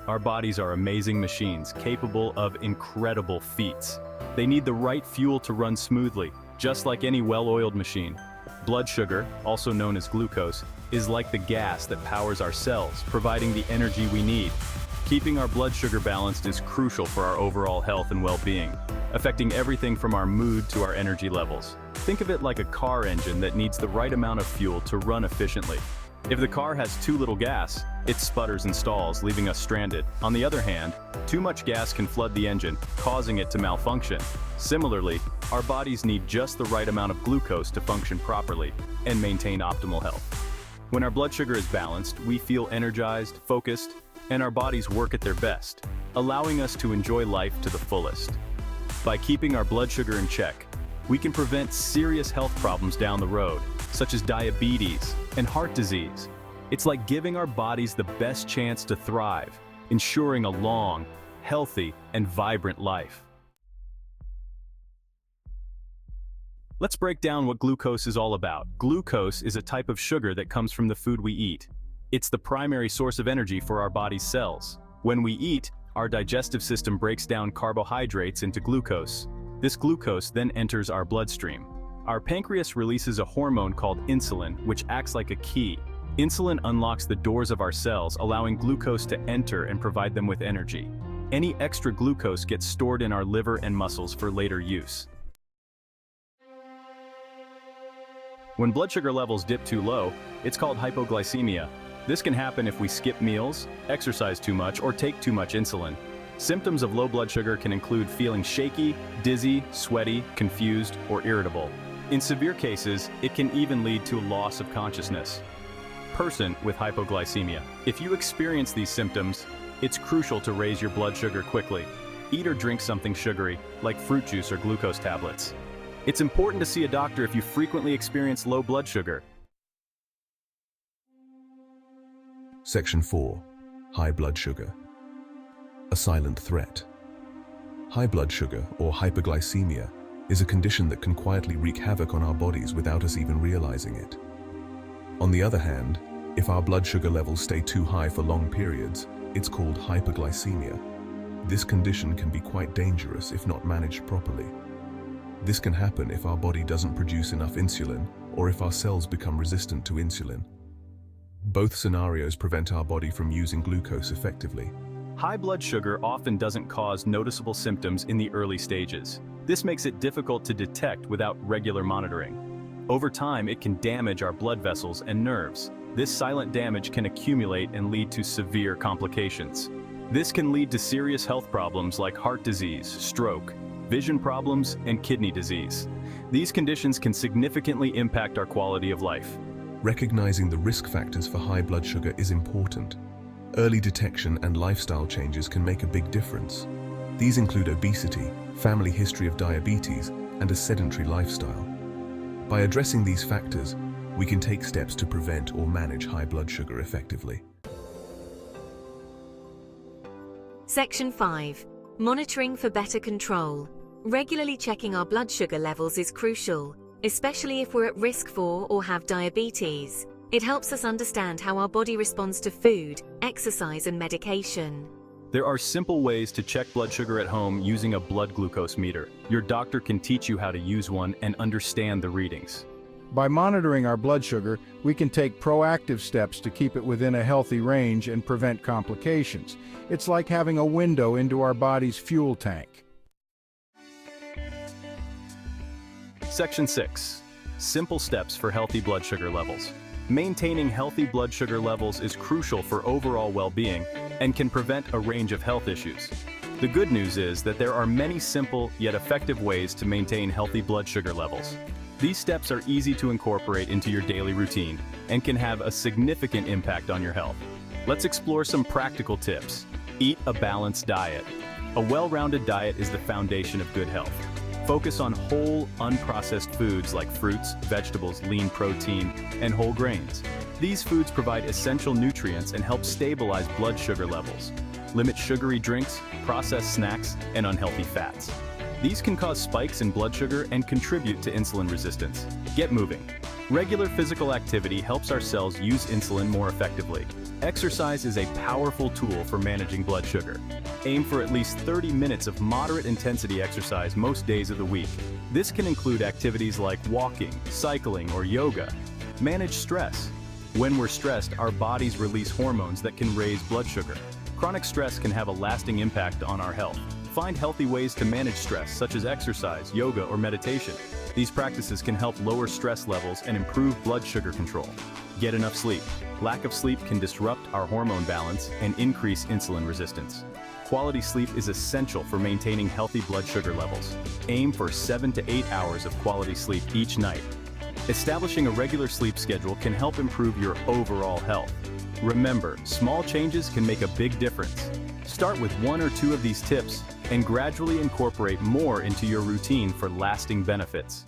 Our bodies are amazing machines capable of incredible feats. They need the right fuel to run smoothly, just like any well-oiled machine. Blood sugar, also known as glucose, is like the gas that powers our cells, providing the energy we need. Keeping our blood sugar balanced is crucial for our overall health and well-being, affecting everything from our mood to our energy levels. Think of it like a car engine that needs the right amount of fuel to run efficiently. If the car has too little gas, it sputters and stalls, leaving us stranded. On the other hand, too much gas can flood the engine, causing it to malfunction. Similarly, our bodies need just the right amount of glucose to function properly and maintain optimal health. When our blood sugar is balanced, we feel energized, focused, and our bodies work at their best, allowing us to enjoy life to the fullest. By keeping our blood sugar in check, we can prevent serious health problems down the road, such as diabetes and heart disease. It's like giving our bodies the best chance to thrive, ensuring a long, healthy, and vibrant life. Let's break down what glucose is all about. Glucose is a type of sugar that comes from the food we eat. It's the primary source of energy for our body's cells. When we eat, our digestive system breaks down carbohydrates into glucose. This glucose then enters our bloodstream. Our pancreas releases a hormone called insulin, which acts like a key. Insulin unlocks the doors of our cells, allowing glucose to enter and provide them with energy. Any extra glucose gets stored in our liver and muscles for later use. When blood sugar levels dip too low, it's called hypoglycemia. This can happen if we skip meals, exercise too much, or take too much insulin. Symptoms of low blood sugar can include feeling shaky, dizzy, sweaty, confused, or irritable. In severe cases, it can even lead to loss of consciousness. Person with hypoglycemia. If you experience these symptoms, it's crucial to raise your blood sugar quickly. Eat or drink something sugary, like fruit juice or glucose tablets. It's important to see a doctor if you frequently experience low blood sugar. Section 4. High blood sugar. A silent threat. High blood sugar, or hyperglycemia, is a condition that can quietly wreak havoc on our bodies without us even realizing it. On the other hand, if our blood sugar levels stay too high for long periods, it's called hyperglycemia. This condition can be quite dangerous if not managed properly. This can happen if our body doesn't produce enough insulin or if our cells become resistant to insulin. Both scenarios prevent our body from using glucose effectively. High blood sugar often doesn't cause noticeable symptoms in the early stages. This makes it difficult to detect without regular monitoring. Over time, it can damage our blood vessels and nerves. This silent damage can accumulate and lead to severe complications. This can lead to serious health problems like heart disease, stroke, vision problems, and kidney disease. These conditions can significantly impact our quality of life. Recognizing the risk factors for high blood sugar is important. Early detection and lifestyle changes can make a big difference. These include obesity, family history of diabetes, and a sedentary lifestyle. By addressing these factors, we can take steps to prevent or manage high blood sugar effectively. Section 5. Monitoring for better control. Regularly checking our blood sugar levels is crucial, especially if we're at risk for or have diabetes. It helps us understand how our body responds to food, exercise, and medication. There are simple ways to check blood sugar at home using a blood glucose meter. Your doctor can teach you how to use one and understand the readings. By monitoring our blood sugar, we can take proactive steps to keep it within a healthy range and prevent complications. It's like having a window into our body's fuel tank. Section 6. Simple steps for healthy blood sugar levels. Maintaining healthy blood sugar levels is crucial for overall well-being and can prevent a range of health issues. The good news is that there are many simple yet effective ways to maintain healthy blood sugar levels. These steps are easy to incorporate into your daily routine and can have a significant impact on your health. Let's explore some practical tips. Eat a balanced diet. A well-rounded diet is the foundation of good health. Focus on whole, unprocessed foods like fruits, vegetables, lean protein, and whole grains. These foods provide essential nutrients and help stabilize blood sugar levels. Limit sugary drinks, processed snacks, and unhealthy fats. These can cause spikes in blood sugar and contribute to insulin resistance. Get moving. Regular physical activity helps our cells use insulin more effectively. Exercise is a powerful tool for managing blood sugar. Aim for at least 30 minutes of moderate intensity exercise most days of the week. This can include activities like walking, cycling, or yoga. Manage stress. When we're stressed, our bodies release hormones that can raise blood sugar. Chronic stress can have a lasting impact on our health. Find healthy ways to manage stress, such as exercise, yoga, or meditation. These practices can help lower stress levels and improve blood sugar control. Get enough sleep. Lack of sleep can disrupt our hormone balance and increase insulin resistance. Quality sleep is essential for maintaining healthy blood sugar levels. Aim for 7 to 8 hours of quality sleep each night. Establishing a regular sleep schedule can help improve your overall health. Remember, small changes can make a big difference. Start with 1 or 2 of these tips and gradually incorporate more into your routine for lasting benefits.